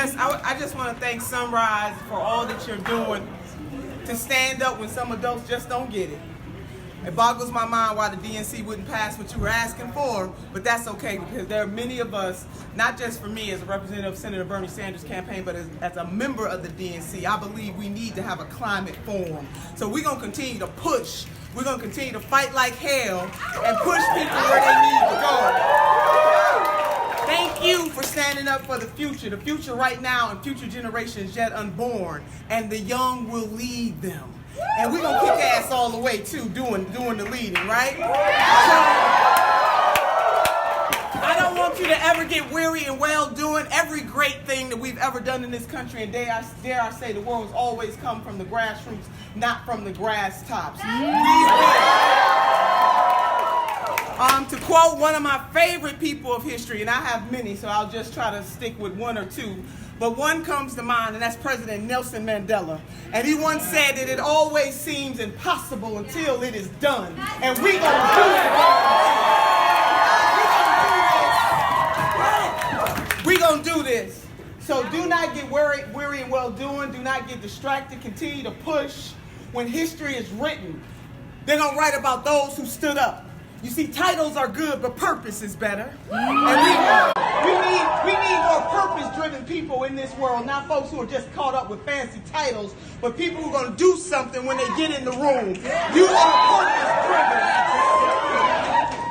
Yes, I just want to thank Sunrise for all that you're doing to stand up when some adults just don't get it. It boggles my mind why the DNC wouldn't pass what you were asking for, but that's okay because there are many of us, not just for me as a representative of Senator Bernie Sanders' campaign, but as a member of the DNC, I believe we need to have a climate forum. So we're going to continue to push. We're going to continue to fight like hell and push people where they need to go. Thank you for standing up for the future right now and future generations yet unborn, and the young will lead them. And we're going to kick ass all the way, too, doing the leading, right? So, I don't want you to ever get weary and well doing. Every great thing that we've ever done in this country, and dare I say the world, has always come from the grassroots, not from the grass tops. To quote one of my favorite people of history, and I have many, so I'll just try to stick with one or two, but one comes to mind, and that's President Nelson Mandela. And he once said that it always seems impossible until it is done. And we're going to do it. We're going to do this. So do not get weary and well doing. Do not get distracted. Continue to push. When history is written, they're going to write about those who stood up. You see, titles are good, but purpose is better. And we need more purpose-driven people in this world, not folks who are just caught up with fancy titles, but people who are going to do something when they get in the room. You are purpose-driven.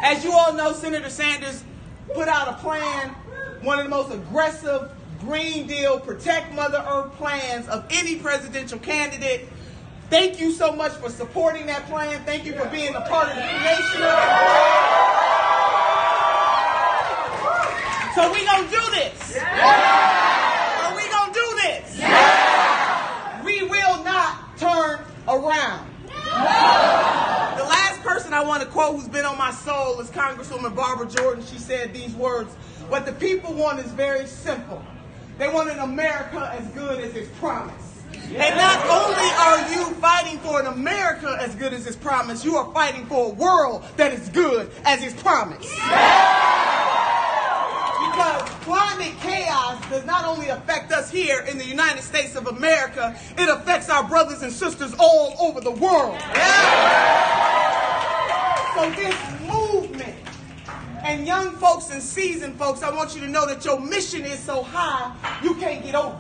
As you all know, Senator Sanders put out a plan, one of the most aggressive Green Deal, protect Mother Earth plans of any presidential candidate. Thank you so much for supporting that plan. Thank you for being a part of the creation of it. So we gonna do this. So we gonna do this. We will not turn around. The last person I want to quote who's been on my soul is Congresswoman Barbara Jordan. She said these words: "What the people want is very simple. They want an America as good as its promise." And not only are you fighting for an America as good as its promise, you are fighting for a world that is good as its promise. Because climate chaos does not only affect us here in the United States of America, it affects our brothers and sisters all over the world. So this movement, and young folks and seasoned folks, I want you to know that your mission is so high, you can't get over.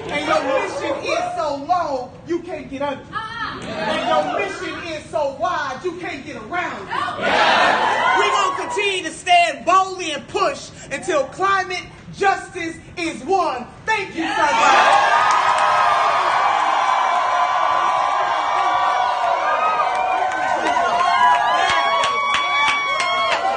And your mission is so low, you can't get under. And your mission is so wide, you can't get around it. We're going to continue to stand boldly and push until climate justice is won. Thank you so much.